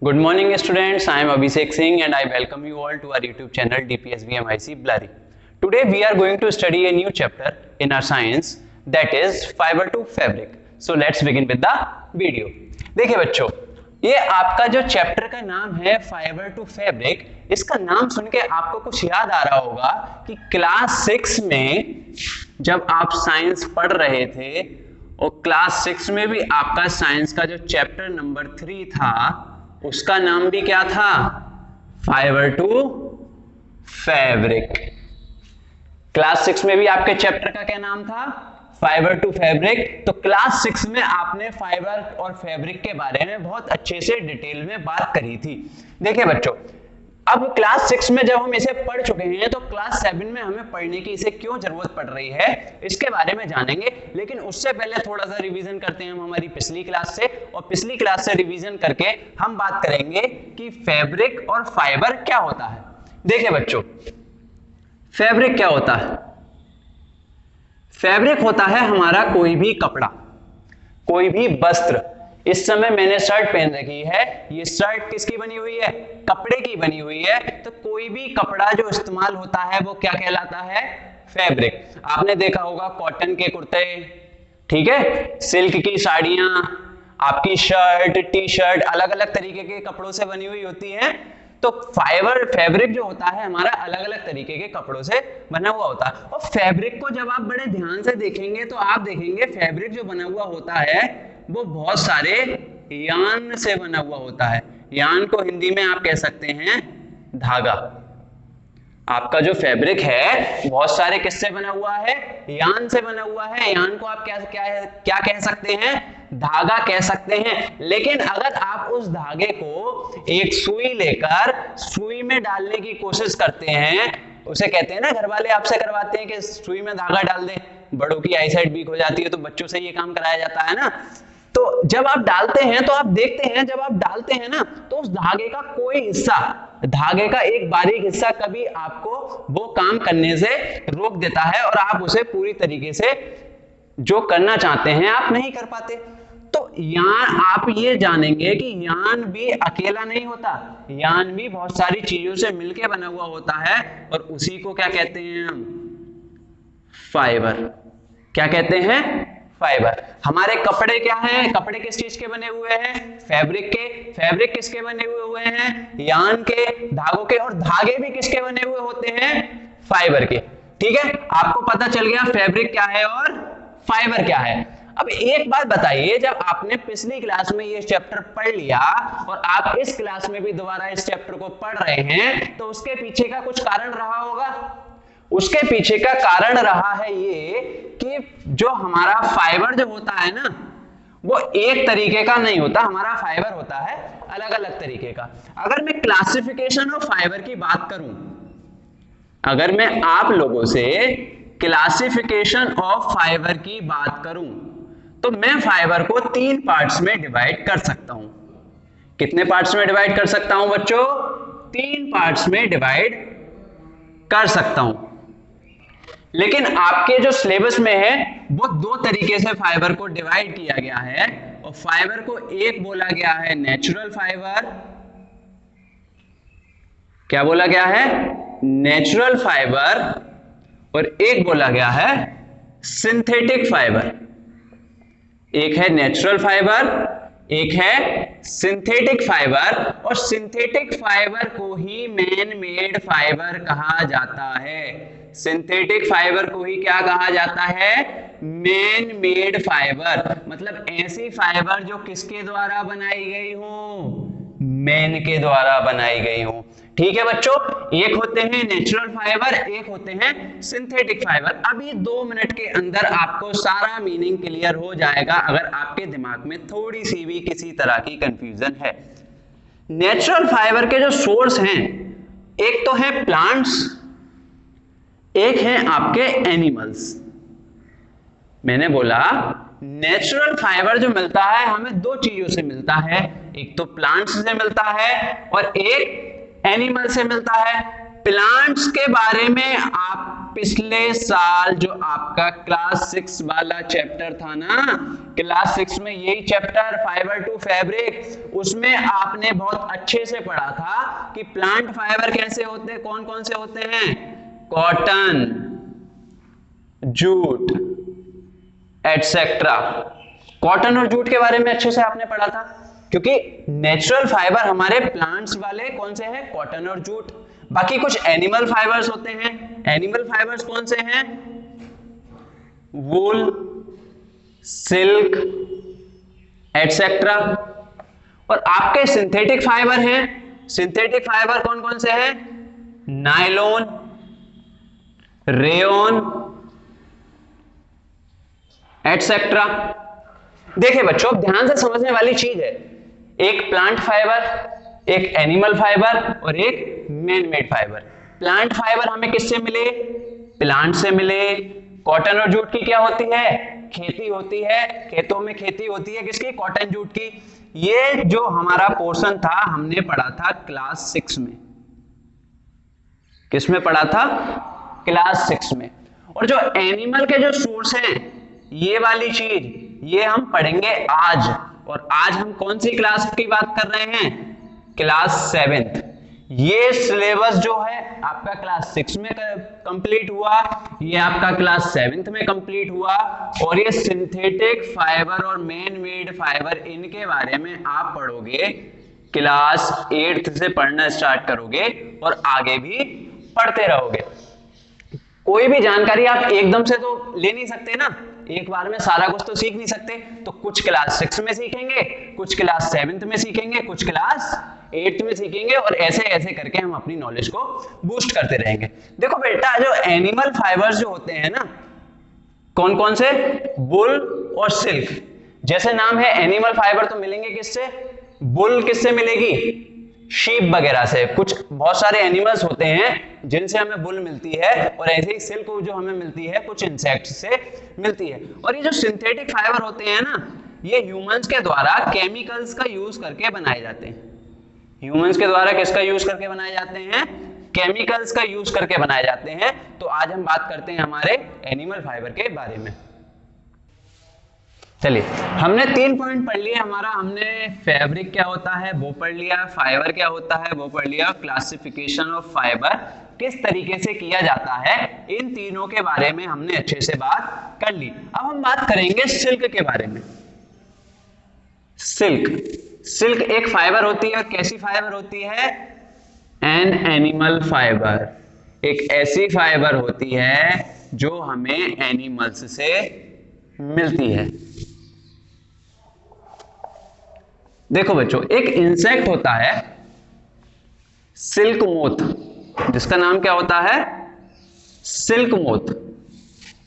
Good morning students, I am Abhishek Singh and I welcome you all to our YouTube channel DPSB MIC Blurry. Today we are going to study a new chapter in our science, that is fiber to fabric. So let's begin with the video. देखिए बच्चों, ये आपका जो chapter का नाम है fibre to fabric, इसका नाम सुन के आपको कुछ याद आ रहा होगा कि क्लास 6 में जब आप साइंस पढ़ रहे थे और क्लास 6 में भी आपका साइंस का जो चैप्टर नंबर 3 था उसका नाम भी क्या था? Fibre to fabric. क्लास 6 में भी आपके चैप्टर का क्या नाम था? Fibre to fabric. तो क्लास 6 में आपने फाइबर और फैब्रिक के बारे में बहुत अच्छे से डिटेल में बात करी थी। देखिए बच्चों, अब क्लास 6 में जब हम इसे पढ़ चुके हैं तो क्लास 7 में हमें पढ़ने की इसे क्यों जरूरत पड़ रही है इसके बारे में जानेंगे। लेकिन उससे पहले थोड़ा सा रिवीजन करते हैं हम हमारी पिछली क्लास से, और पिछली क्लास से रिवीजन करके हम बात करेंगे कि फैब्रिक और फाइबर क्या होता है। देखिए बच्चों, फैब्रिक क्या होता है? फैब्रिक होता है हमारा कोई भी कपड़ा, कोई भी वस्त्र। इस समय मैंने शर्ट पहन रखी है, ये शर्ट किसकी बनी हुई है? कपड़े की बनी हुई है। तो कोई भी कपड़ा जो इस्तेमाल होता है वो क्या कहलाता है? फैब्रिक। आपने देखा होगा कॉटन के कुर्ते, ठीक है, सिल्क की साड़ियां, आपकी शर्ट, टी शर्ट अलग अलग तरीके के कपड़ों से बनी हुई होती है। तो फैब्रिक जो होता है हमारा अलग अलग तरीके के कपड़ों से बना हुआ होता है। और फैब्रिक को जब आप बड़े ध्यान से देखेंगे तो आप देखेंगे फैब्रिक जो बना हुआ होता है वो बहुत सारे यान से बना हुआ होता है। यान को हिंदी में आप कह सकते हैं धागा। आपका जो फैब्रिक है बहुत सारे किससे बना हुआ है? यान से बना हुआ है। यान को आप क्या कह सकते हैं? धागा कह सकते हैं। लेकिन अगर आप उस धागे को एक सुई लेकर सुई में डालने की कोशिश करते हैं, उसे कहते हैं ना, घर वाले आपसे करवाते हैं कि सुई में धागा डाल दें, बड़ों की आईसाइट वीक हो जाती है तो बच्चों से ये काम कराया जाता है ना। तो जब आप डालते हैं तो आप देखते हैं, जब आप डालते हैं ना तो उस धागे का कोई हिस्सा, धागे का एक बारीक हिस्सा कभी आपको वो काम करने से रोक देता है और आप उसे पूरी तरीके से जो करना चाहते हैं आप नहीं कर पाते। तो यान, आप ये जानेंगे कि यान भी अकेला नहीं होता, यान भी बहुत सारी चीजों से मिलकर बना हुआ होता है और उसी को क्या कहते हैं हम? फाइबर। क्या कहते हैं? फाइबर। हमारे कपड़े क्या हैं? कपड़े किस चीज के बने हुए हैं? फैब्रिक के। फैब्रिक किसके बने हुए हैं? यान के, धागों के। और धागे भी किसके बने हुए होते हैं? फाइबर के। ठीक है, आपको पता चल गया फैब्रिक क्या है और फाइबर क्या है। अब एक बात बताइए, जब आपने पिछली क्लास में ये चैप्टर पढ़ लिया और आप इस क्लास में भी दोबारा इस चैप्टर को पढ़ रहे हैं तो उसके पीछे का कुछ कारण रहा होगा। उसके पीछे का कारण रहा है ये कि जो हमारा फाइबर जो होता है ना वो एक तरीके का नहीं होता, हमारा फाइबर होता है अलग अलग तरीके का। अगर मैं क्लासिफिकेशन ऑफ फाइबर की बात करूं, अगर मैं आप लोगों से क्लासिफिकेशन ऑफ फाइबर की बात करूं तो मैं फाइबर को 3 पार्ट्स में डिवाइड कर सकता हूं। कितने पार्ट्स में डिवाइड कर सकता हूं बच्चों? 3 पार्ट्स में डिवाइड कर सकता हूं। लेकिन आपके जो सिलेबस में है वो 2 तरीके से फाइबर को डिवाइड किया गया है। और फाइबर को एक बोला गया है नेचुरल फाइबर, क्या बोला गया है? Natural fibre. और एक बोला गया है सिंथेटिक फाइबर। एक है नेचुरल फाइबर, एक है सिंथेटिक फाइबर। और सिंथेटिक फाइबर को ही मैन मेड फाइबर कहा जाता है। सिंथेटिक फाइबर को ही क्या कहा जाता है? Man made fibre. मतलब ऐसी फाइबर जो किसके द्वारा बनाई गई हो? मैन के द्वारा बनाई गई हो। ठीक है बच्चों, एक होते हैं नेचुरल फाइबर, एक होते हैं सिंथेटिक फाइबर। अब ये 2 मिनट के अंदर आपको सारा मीनिंग क्लियर हो जाएगा अगर आपके दिमाग में थोड़ी सी भी किसी तरह की कंफ्यूजन है। नेचुरल फाइबर के जो सोर्स हैं, एक तो है प्लांट्स, एक है आपके एनिमल्स। मैंने बोला नेचुरल फाइबर जो मिलता है हमें 2 चीजों से मिलता है, एक तो प्लांट्स से मिलता है और एक एनिमल से मिलता है। प्लांट्स के बारे में आप पिछले साल जो आपका क्लास 6 वाला चैप्टर था ना, क्लास 6 में यही चैप्टर फाइबर टू फैब्रिक, उसमें आपने बहुत अच्छे से पढ़ा था कि प्लांट फाइबर कैसे होते हैं, कौन कौन से होते हैं, कॉटन, जूट एटसेट्रा। कॉटन और जूट के बारे में अच्छे से आपने पढ़ा था, क्योंकि नेचुरल फाइबर हमारे प्लांट्स वाले कौन से हैं, कॉटन और जूट। बाकी कुछ एनिमल फाइबर्स होते हैं, एनिमल फाइबर्स कौन से हैं, वूल, सिल्क एटसेट्रा। और आपके सिंथेटिक फाइबर हैं, सिंथेटिक फाइबर कौन कौन से हैं, नायलॉन, रेयॉन एटसेट्रा। देखिए बच्चों, ध्यान से समझने वाली चीज है, एक प्लांट फाइबर, एक एनिमल फाइबर और एक man made fibre. Plant fibre हमें किससे मिले, प्लांट से मिले। कॉटन और जूट की क्या होती है, खेती होती है, खेतों में खेती होती है किसकी, कॉटन जूट की। ये जो हमारा पोर्शन था हमने पढ़ा था क्लास 6 में, किसमें पढ़ा था, क्लास 6 में। और जो एनिमल के जो सोर्स हैं, ये वाली चीज ये हम पढ़ेंगे आज। और आज हम कौन सी क्लास की बात कर रहे हैं, क्लास 7th। ये सिलेबस जो है आपका क्लास 6 में कंप्लीट हुआ, ये आपका क्लास 7th में कंप्लीट हुआ। और ये सिंथेटिक फाइबर और मैन मेड फाइबर, इनके बारे में आप पढ़ोगे, क्लास 8th से पढ़ना स्टार्ट करोगे और आगे भी पढ़ते रहोगे। कोई भी जानकारी आप एकदम से तो ले नहीं सकते ना, एक बार में सारा कुछ तो सीख नहीं सकते। तो कुछ क्लास 6 में सीखेंगे, कुछ क्लास 7th में सीखेंगे, कुछ क्लास 8th में सीखेंगे, और ऐसे ऐसे करके हम अपनी नॉलेज को बूस्ट करते रहेंगे। देखो बेटा, जो एनिमल फाइबर्स जो होते हैं ना, कौन कौन से, वुल और सिल्क। जैसे नाम है एनिमल फाइबर, तो मिलेंगे किससे, वुल किससे मिलेगी, शीप वगैरह से। कुछ बहुत सारे एनिमल्स होते हैं जिनसे हमें वुल मिलती है, और ऐसे ही सिल्क जो हमें मिलती है कुछ इंसेक्ट से मिलती है। और ये जो सिंथेटिक फाइबर होते हैं ना, ये ह्यूमंस के द्वारा केमिकल्स का यूज करके बनाए जाते हैं। ह्यूमंस के द्वारा किसका यूज करके बनाए जाते हैं, केमिकल्स का यूज करके बनाए जाते हैं। तो आज हम बात करते हैं हमारे एनिमल फाइबर के बारे में। चलिए, हमने 3 पॉइंट पढ़ लिए हमारा। हमने फैब्रिक क्या होता है वो पढ़ लिया, फाइबर क्या होता है वो पढ़ लिया, क्लासिफिकेशन ऑफ फाइबर किस तरीके से किया जाता है, इन तीनों के बारे में हमने अच्छे से बात कर ली। अब हम बात करेंगे सिल्क के बारे में। सिल्क एक फाइबर होती है, और कैसी फाइबर होती है, एन एनिमल फाइबर। एक ऐसी फाइबर होती है जो हमें एनिमल्स से मिलती है। देखो बच्चों, एक इंसेक्ट होता है सिल्क मोथ, जिसका नाम क्या होता है, सिल्क मोथ।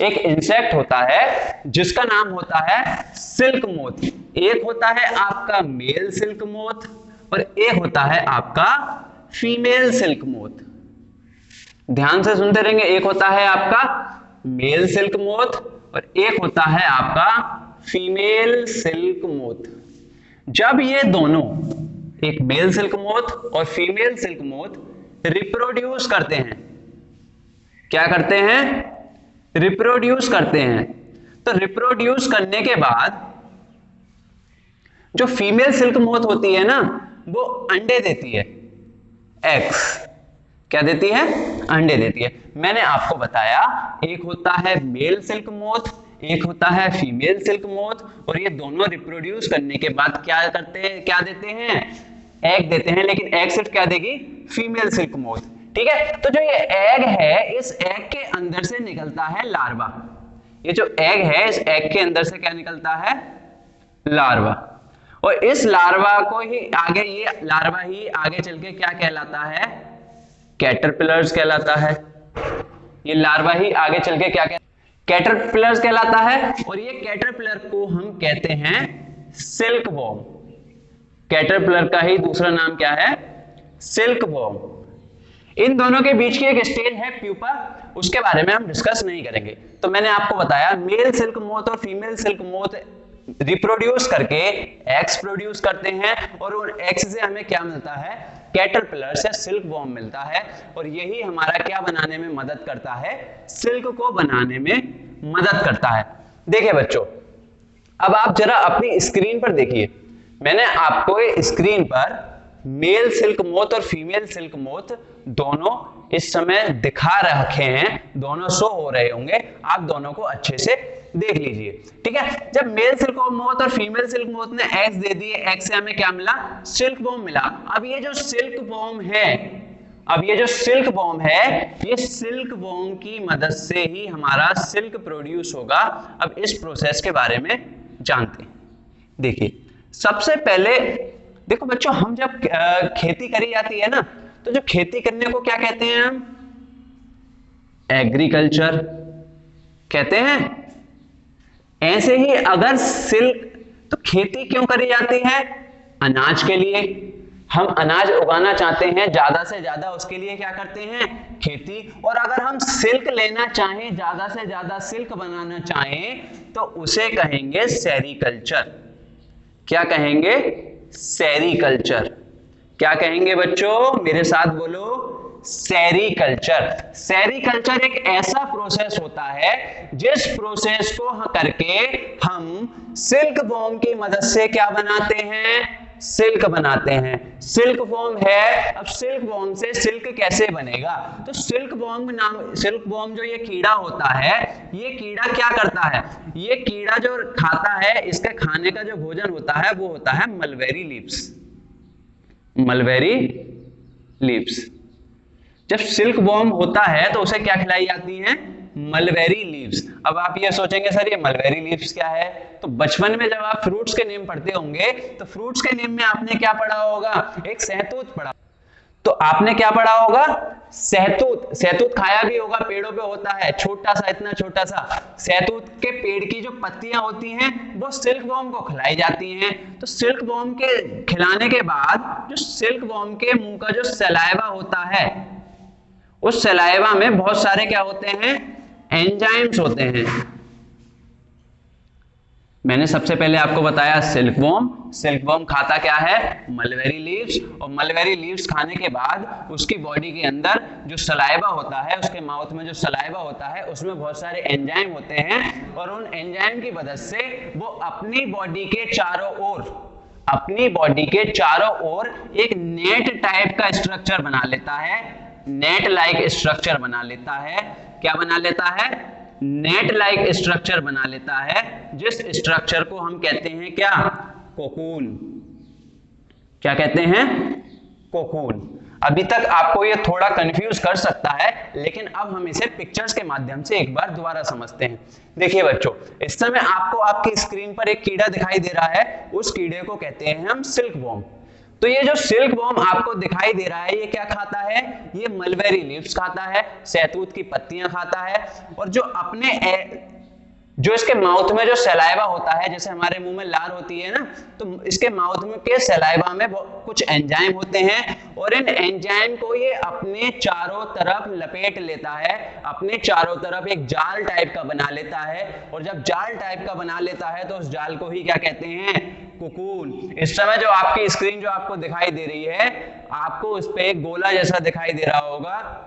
एक इंसेक्ट होता है जिसका नाम होता है सिल्क मोथ। एक होता है आपका मेल सिल्क मोथ, और एक होता है आपका फीमेल सिल्क मोथ। ध्यान से सुनते रहेंगे, एक होता है आपका मेल सिल्क मोथ और एक होता है आपका फीमेल सिल्क मोथ। जब ये दोनों, एक मेल सिल्क मोथ और फीमेल सिल्क मोथ, रिप्रोड्यूस करते हैं, क्या करते हैं, रिप्रोड्यूस करते हैं, तो रिप्रोड्यूस करने के बाद जो फीमेल सिल्क मोथ होती है ना, वो अंडे देती है, एग्स। क्या देती है, अंडे देती है। मैंने आपको बताया, एक होता है मेल सिल्क मोथ, एक होता है फीमेल सिल्क मोथ, और ये दोनों रिप्रोड्यूस करने के बाद क्या करते हैं, क्या देते हैं, एग देते हैं। लेकिन एग सिर्फ क्या देगी, फीमेल सिल्क मोथ। ठीक है, तो जो ये एग है, इस एग के अंदर से निकलता है लार्वा। ये जो एग है, इस एग के अंदर से क्या निकलता है, लार्वा। और इस लार्वा को ही आगे, ये लार्वा ही आगे चल के क्या कहलाता है, कैटरपिलर्स कहलाता है। ये लार्वा ही आगे चल के क्या कैटरपिलर्स कहलाता है। और ये कैटरपिलर को हम कहते हैं सिल्क वॉर्म। कैटरपिलर का ही दूसरा नाम क्या है, सिल्क वॉर्म। इन दोनों के बीच की एक स्टेज है प्यूपा, उसके बारे में हम डिस्कस नहीं करेंगे। तो मैंने आपको बताया, मेल सिल्क मोथ और फीमेल सिल्क मोथ रिप्रोड्यूस करके एग्स प्रोड्यूस करते हैं, और उन एग्स से हमें क्या मिलता है, कैटरपिलर से सिल्क वॉर्म मिलता है और यही हमारा क्या बनाने में मदद करता है, सिल्क को बनाने में मदद करता है। देखिए बच्चों, अब आप जरा अपनी स्क्रीन पर देखिए, मैंने आपको स्क्रीन पर मेल सिल्क मोथ और फीमेल सिल्क मोथ दोनों इस समय दिखा रखे हैं, दोनों शो हो रहे होंगे, आप दोनों को अच्छे से देख लीजिए, ठीक है। जब मेल सिल्क मोथ और फीमेल सिल्क मोथ ने एग्स दे दिए, एग्स से हमें क्या मिला, सिल्क वॉर्म मिला। अब ये जो सिल्क वॉर्म है, ये सिल्क वॉर्म की मदद से ही हमारा सिल्क प्रोड्यूस होगा। अब इस प्रोसेस के बारे में जानते हैं। देखिए, सबसे पहले देखो बच्चों, हम जब खेती करी जाती है ना, तो जो खेती करने को क्या कहते हैं हम, एग्रीकल्चर कहते हैं। ऐसे ही अगर सिल्क, तो खेती क्यों करी जाती है, अनाज के लिए। हम अनाज उगाना चाहते हैं ज्यादा से ज्यादा, उसके लिए क्या करते हैं, खेती। और अगर हम सिल्क लेना चाहें, ज्यादा से ज्यादा सिल्क बनाना चाहें, तो उसे कहेंगे सेरीकल्चर। क्या कहेंगे, सेरीकल्चर। क्या कहेंगे बच्चों, मेरे साथ बोलो, सेरीकल्चर। सेरीकल्चर एक ऐसा प्रोसेस होता है जिस प्रोसेस को करके हम सिल्क वॉर्म की मदद से क्या बनाते हैं, सिल्क बनाते हैं। सिल्क वॉर्म है, अब सिल्क वॉर्म से सिल्क कैसे बनेगा, तो सिल्क वॉर्म जो ये कीड़ा होता है, ये कीड़ा क्या करता है, ये कीड़ा जो खाता है, इसके खाने का जो भोजन होता है वो होता है मलबेरी लीव्स। Mulberry leaves. जब सिल्क वॉर्म होता है तो उसे क्या खिलाई जाती है, मलबेरी लीव्स। अब आप ये सोचेंगे सर ये मलबेरी लीव्स क्या है, तो बचपन में जब आप फ्रूट्स के नेम पढ़ते होंगे तो फ्रूट्स के नेम में आपने क्या पढ़ा होगा, एक सहतूत पढ़ा। तो आपने क्या पढ़ा होगा, सहतूत। सहतूत खाया भी होगा, पेड़ों पे होता है, छोटा सा, इतना छोटा सा। सहतूत के पेड़ की जो पत्तियां होती हैं वो सिल्क वॉर्म को खिलाई जाती हैं। तो सिल्क वॉर्म के खिलाने के बाद जो सिल्क वॉर्म के मुंह का जो सलाइवा होता है, उस सलाइवा में बहुत सारे क्या होते हैं, एंजाइम्स होते हैं। मैंने सबसे पहले आपको बताया सिल्क वॉर्म खाता क्या है, मलबेरी लीव्स। और मलबेरी लीव्स खाने के बाद उसकी बॉडी के अंदर जो सलाइवा होता है, उसके माउथ में जो सलाइवा होता है, उसमें बहुत सारे एंजाइम होते हैं और उन एंजाइम की मदद से वो अपनी बॉडी के चारों ओर एक नेट टाइप का स्ट्रक्चर बना लेता है, नेट लाइक स्ट्रक्चर बना लेता है। क्या बना लेता है, नेट लाइक स्ट्रक्चर बना लेता है, जिस स्ट्रक्चर को हम कहते हैं क्या, कोकून। क्या कहते हैं, कोकून। अभी तक आपको ये थोड़ा कंफ्यूज कर सकता है, लेकिन अब हम इसे पिक्चर्स के माध्यम से एक बार दोबारा समझते हैं। देखिए बच्चों, इस समय आपको आपकी स्क्रीन पर एक कीड़ा दिखाई दे रहा है, उस कीड़े को कहते हैं हम सिल्क वॉर्म। तो ये जो सिल्क वॉर्म आपको दिखाई दे रहा है, ये क्या खाता है, ये मलबेरी लीव्स खाता है, सहतूत की पत्तियां खाता है। और जो इसके माउथ में जो सलाइवा होता है, जैसे हमारे मुंह में लार होती है ना, तो इसके माउथ में के सलाइवा में कुछ एंजाइम होते हैं और इन एंजाइम को ये अपने चारों तरफ लपेट लेता है, अपने चारों तरफ एक जाल टाइप का बना लेता है। और जब जाल टाइप का बना लेता है तो उस जाल को ही क्या कहते हैं, कोकून। इस समय जो आपकी स्क्रीन जो आपको दिखाई दे रही है, आपको उस पे एक गोला जैसा दिखाई दे रहा होगा,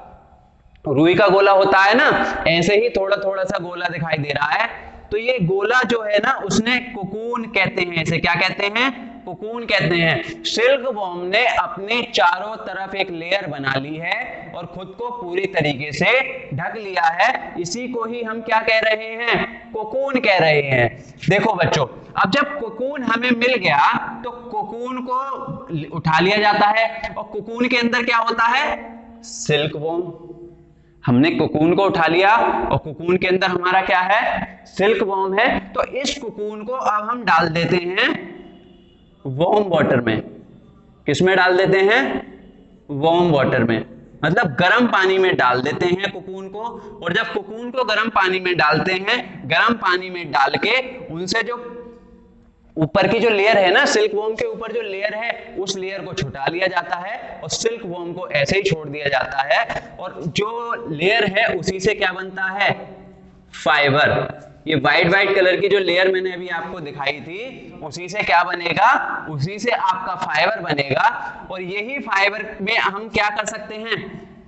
रुई का गोला होता है ना, ऐसे ही थोड़ा थोड़ा सा गोला दिखाई दे रहा है। तो ये गोला जो है ना, उसने कोकून कहते हैं, इसे क्या कहते हैं, कोकून कहते हैं। सिल्क वॉर्म ने अपने चारों तरफ एक लेयर बना ली है और खुद को पूरी तरीके से ढक लिया है। इसी को ही हम क्या कह रहे हैं, कोकून कह रहे हैं। देखो बच्चों, अब जब कोकून हमें मिल गया तो कोकून को उठा लिया जाता है और कोकून के अंदर क्या होता है, सिल्क वॉर्म। हमने कोकून को उठा लिया और कोकून के अंदर हमारा क्या है, सिल्क वॉर्म है। तो इस कोकून को अब हम डाल देते हैं वार्म वाटर में। किसमें डाल देते हैं, वार्म वाटर में, मतलब गर्म पानी में डाल देते हैं कोकून को। और जब कोकून को गर्म पानी में डालते हैं, गर्म पानी में डाल के उनसे जो ऊपर की जो लेयर है ना, सिल्क वॉर्म के ऊपर जो लेयर है, उस लेयर को छुटा लिया जाता है और सिल्क वॉर्म को ऐसे ही छोड़ दिया जाता है। और जो लेयर है उसी से क्या बनता है, फाइबर। ये व्हाइट कलर की जो लेयर मैंने अभी आपको दिखाई थी, उसी से क्या बनेगा, उसी से आपका फाइबर बनेगा। और यही फाइबर में हम क्या कर सकते हैं,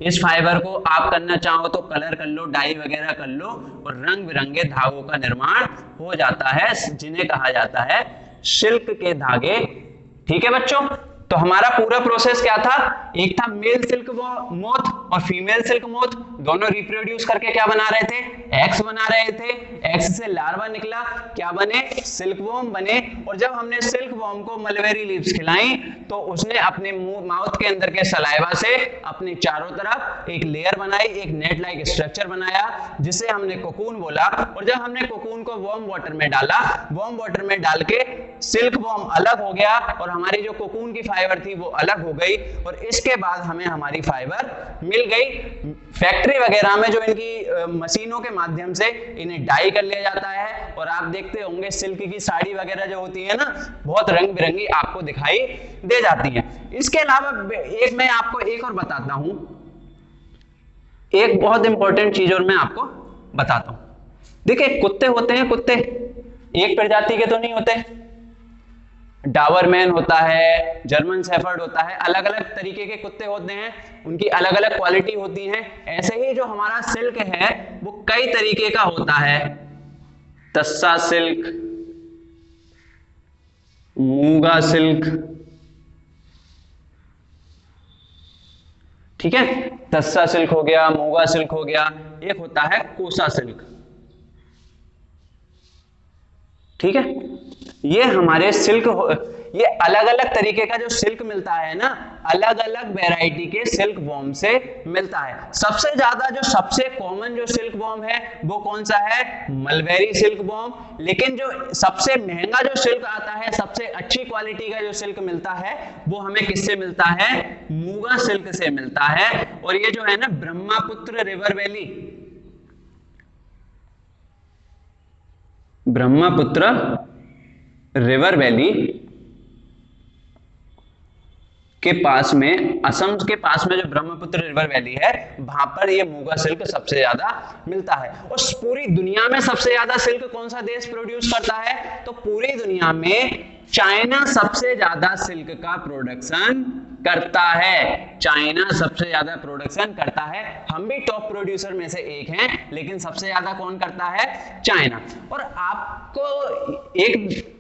इस फाइबर को आप करना चाहो तो कलर कर लो, डाई वगैरह कर लो, और रंग बिरंगे धागों का निर्माण हो जाता है, जिन्हें कहा जाता है सिल्क के धागे। ठीक है बच्चों, तो हमारा पूरा प्रोसेस क्या था, एक था मेल सिल्क मोथ और फीमेल सिल्क मोथ, दोनों रिप्रोड्यूस करके क्या बना रहे थे, एग्स बना रहे थे। एग्स से लार्वा निकला, क्या बने, सिल्क वॉर्म बने। और जब हमने सिल्क वॉर्म को मलबेरी लीव्स खिलाई तो उसने अपने माउथ के अंदर के सलाइवा से अपने चारों तरफ एक लेयर बनाई, एक नेट लाइक स्ट्रक्चर बनाया, जिसे हमने कोकून बोला। और जब हमने कोकून को वार्म वाटर में डाला, वार्म वाटर में डाल के सिल्क वॉर्म अलग हो गया और हमारी जो कोकून की फाइबर थी वो अलग हो गई। और इसके बाद हमें हमारी फाइबर मिल गई। फैक्ट्री वगैरह में जो इनकी मशीनों के माध्यम से इन्हें डाई कर लिया जाता है। और आप देखते होंगे सिल्क की साड़ी वगैरह जो होती है ना, बहुत रंग बिरंगी आपको दिखाई दे जाती है। इसके अलावा एक मैं आपको एक और बताता हूं, एक बहुत इंपॉर्टेंट चीज और मैं आपको बताता हूं। देखिए कुत्ते होते हैं, कुत्ते एक प्रजाति के तो नहीं होते, डाबरमैन होता है, जर्मन शेफर्ड होता है, अलग अलग तरीके के कुत्ते होते हैं, उनकी अलग अलग क्वालिटी होती है। ऐसे ही जो हमारा सिल्क है वो कई तरीके का होता है, तस्सा सिल्क, मूंगा सिल्क, ठीक है, तस्सा सिल्क हो गया, मूंगा सिल्क हो गया, एक होता है कोसा सिल्क। ठीक है, ये हमारे सिल्क, ये अलग अलग तरीके का जो सिल्क मिलता है ना, अलग अलग वैरायटी के सिल्क वॉर्म से मिलता है। सबसे ज्यादा जो सबसे कॉमन जो सिल्क वॉर्म है वो कौन सा है, मलबेरी सिल्क वॉर्म। लेकिन जो सबसे महंगा जो सिल्क आता है, सबसे अच्छी क्वालिटी का जो सिल्क मिलता है, वो हमें किससे मिलता है, मूंगा सिल्क से मिलता है। और ये जो है ना Brahmaputra river valley, Brahmaputra river valley के पास में, असम के पास में जो ब्रह्मपुत्र रिवर वैली है, वहां पर ये मूंगा सिल्क सबसे ज्यादा मिलता है। और पूरी दुनिया में सबसे ज्यादा सिल्क कौन सा देश प्रोड्यूस करता है, तो पूरी दुनिया में चाइना सबसे ज्यादा सिल्क का प्रोडक्शन करता है। चाइना सबसे ज्यादा प्रोडक्शन करता है। हम भी टॉप प्रोड्यूसर में से एक हैं, लेकिन सबसे ज्यादा कौन करता है, चाइना। और आपको एक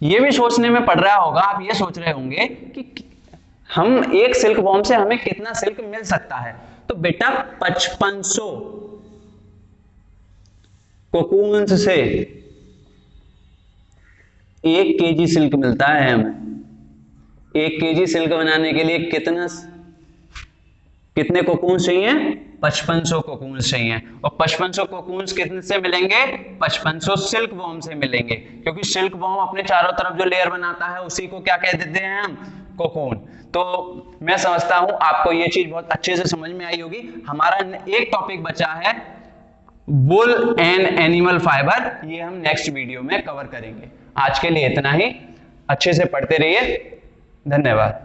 ये भी सोचने में पड़ रहा होगा, आप ये सोच रहे होंगे कि हम एक सिल्क वॉर्म से हमें कितना सिल्क मिल सकता है। तो बेटा 5500 कोकून्स से 1 केजी सिल्क मिलता है हमें। 1 केजी सिल्क बनाने के लिए कितने कोकून्स चाहिए, 5500 कोकून्स चाहिए। और 5500 कोकून्स कितने से मिलेंगे, 5500 सिल्क वॉर्म से मिलेंगे, क्योंकि सिल्क वॉर्म अपने चारों तरफ जो लेयर बनाता है उसी को क्या कह देते हैं हम, कोकून। तो मैं समझता हूं आपको ये चीज बहुत अच्छे से समझ में आई होगी। हमारा एक टॉपिक बचा है वुल एंड एनिमल फाइबर, ये हम नेक्स्ट वीडियो में कवर करेंगे। आज के लिए इतना ही, अच्छे से पढ़ते रहिए, धन्यवाद।